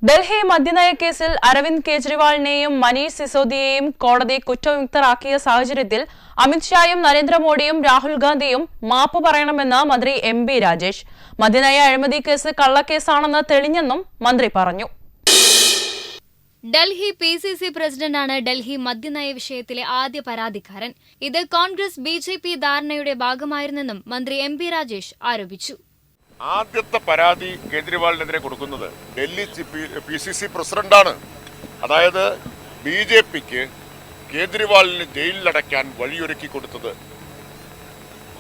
ഡൽഹി മദ്യനയ കേസിൽ അരവിന്ദ് കെജ്രിവാളിനെയും മനീഷ് സിസോദിയെയും കോടതി കുറ്റവിമുക്തരാക്കിയ സാഹചര്യത്തിൽ അമിത്ഷായും നരേന്ദ്രമോദിയും രാഹുൽ ഗാന്ധിയും മാപ്പ് പറയണമെന്ന് മന്ത്രി എം.ബി. രാജേഷ്. മദ്യനയ അഴിമതി കേസ് കള്ളക്കേസാണെന്ന് തെളിഞ്ഞെന്നും മന്ത്രി പറഞ്ഞു. ഡൽഹി PCC പ്രസിഡന്റാണ് ഡൽഹി മദ്യനയ വിഷയത്തിലെ ആദ്യ പരാതിക്കാരൻ. ഇത് കോൺഗ്രസ് BJP ധാരണയുടെ ഭാഗമായിരുന്നെന്നും മന്ത്രി എം.ബി. രാജേഷ് ആരോപിച്ചു. ആദ്യത്തെ പരാതി കേജ്രിവാളിനെതിരെ കൊടുക്കുന്നത് ഡൽഹി PCC പ്രസിഡന്റാണ്. അതായത് BJPക്ക് കേജ്രിവാളിന് ജയിലിലടയ്ക്കാൻ വഴിയൊരുക്കി കൊടുത്തത്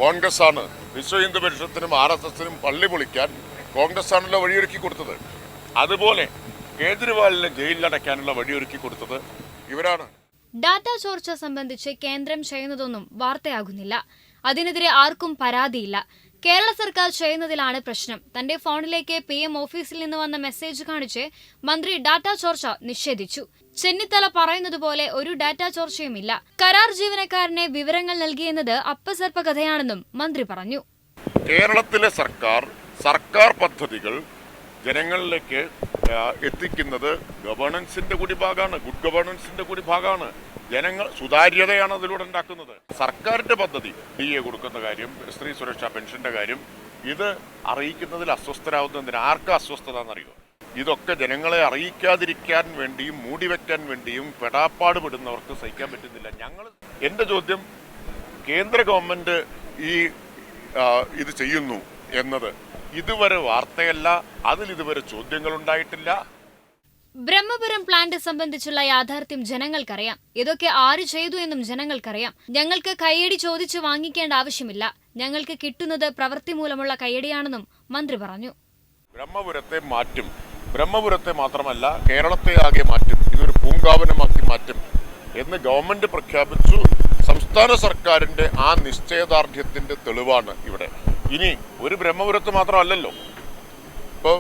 കോൺഗ്രസ് ആണ്. വിശ്വ ഹിന്ദു പരിഷത്തിനും RSSനും പള്ളി പൊളിക്കാൻ കോൺഗ്രസ് ആണല്ലോ വഴിയൊരുക്കി കൊടുത്തത്. അതുപോലെ കേജ്രിവാളിന് ജയിലിലടയ്ക്കാനുള്ള വഴിയൊരുക്കി കൊടുത്തത് ഇവരാണ്. ഡാറ്റ ചോർച്ച സംബന്ധിച്ച് കേന്ദ്രം ചെയ്യുന്നതൊന്നും വാർത്തയാകുന്നില്ല. അതിനെതിരെ ആർക്കും പരാതിയില്ല. കേരള സർക്കാർ ചെയ്യുന്നതിലാണ് പ്രശ്നം. തന്റെ ഫോണിലേക്ക് PM ഓഫീസിൽ നിന്ന് വന്ന മെസ്സേജ് കാണിച്ച് മന്ത്രി ഡാറ്റ ചോർച്ച നിഷേധിച്ചു. ചെന്നിത്തല പറയുന്നതുപോലെ ഒരു ഡാറ്റ ചോർച്ചയുമില്ല. കരാർ ജീവനക്കാരനെ വിവരങ്ങൾ നൽകിയെന്നത് അപ്പസർപ്പ കഥയാണെന്നും മന്ത്രി പറഞ്ഞു. കേരളത്തിലെ സർക്കാർ പദ്ധതികൾ ജനങ്ങളിലേക്ക് എത്തിക്കുന്നത് ഗവേണൻസിന്റെ കൂടി ഭാഗമാണ്, ഗുഡ് ഗവേണൻസിന്റെ കൂടി ഭാഗമാണ്. ജനങ്ങൾ സുതാര്യതയാണ് അതിലൂടെ ഉണ്ടാക്കുന്നത്. സർക്കാരിന്റെ പദ്ധതി DA കൊടുക്കുന്ന കാര്യം, സ്ത്രീ സുരക്ഷാ പെൻഷന്റെ കാര്യം, ഇത് അറിയിക്കുന്നതിൽ അസ്വസ്ഥരാകുന്നതിന് ആർക്കും അസ്വസ്ഥത എന്നറിയോ? ഇതൊക്കെ ജനങ്ങളെ അറിയിക്കാതിരിക്കാൻ വേണ്ടിയും മൂടിവെക്കാൻ വേണ്ടിയും പെടാപ്പാട് പെടുന്നവർക്ക് സഹിക്കാൻ പറ്റുന്നില്ല. എന്റെ ചോദ്യം, കേന്ദ്ര ഗവൺമെന്റ് ഇത് ചെയ്യുന്നു എന്നത് ഇതുവരെ വാർത്തയല്ല, അതിൽ ഇതുവരെ ചോദ്യങ്ങൾ ഉണ്ടായിട്ടില്ല. ബ്രഹ്മപുരം പ്ലാന്റ് സംബന്ധിച്ചുള്ള യാഥാർത്ഥ്യം ജനങ്ങൾക്കറിയാം. ഇതൊക്കെ ആര് ചെയ്തു എന്നും ജനങ്ങൾക്കറിയാം. ഞങ്ങൾക്ക് കയ്യടി ചോദിച്ചു വാങ്ങിക്കേണ്ട ആവശ്യമില്ല. ഞങ്ങൾക്ക് കിട്ടുന്നത് പ്രവൃത്തി മൂലമുള്ള കയ്യടിയാണെന്നും മന്ത്രി പറഞ്ഞു. ബ്രഹ്മപുരത്തെ മാത്രമല്ല കേരളത്തെ ആകെ മാറ്റും, ഇതൊരു പൂങ്കാവനമാക്കി മാറ്റും എന്ന് ഗവൺമെന്റ് പ്രഖ്യാപിച്ചു. സംസ്ഥാന സർക്കാരിന്റെ ആ നിശ്ചയദാർഢ്യത്തിന്റെ തെളിവാണ് ഇവിടെ. ഇനി ഒരു ബ്രഹ്മപുരത്ത് മാത്രമല്ലല്ലോ, ഇപ്പോൾ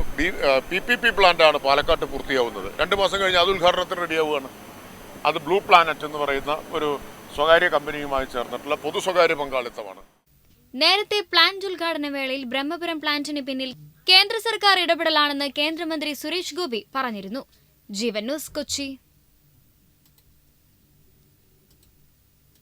PPP പ്ലാന്റാണ് പാലക്കാട്ട് പൂർത്തിയാവുന്നത്. 2 മാസം കഴിഞ്ഞ് അത് ഉദ്ഘാടനത്തിന് റെഡിയാവുകയാണ്. അത് ബ്ലൂ പ്ലാനറ്റ് എന്ന് പറയുന്ന ഒരു സ്വകാര്യ കമ്പനിയുമായി ചേർന്നിട്ടുള്ള പൊതു സ്വകാര്യ പങ്കാളിത്തമാണ്. നേരത്തെ പ്ലാന്റ് ഉദ്ഘാടന വേളയിൽ ബ്രഹ്മപുരം പ്ലാന്റിന് പിന്നിൽ കേന്ദ്ര സർക്കാർ ഇടപെടലാണെന്ന് കേന്ദ്രമന്ത്രി സുരേഷ് ഗോപി പറഞ്ഞിരുന്നു. ജീവൻ ന്യൂസ്, കൊച്ചി.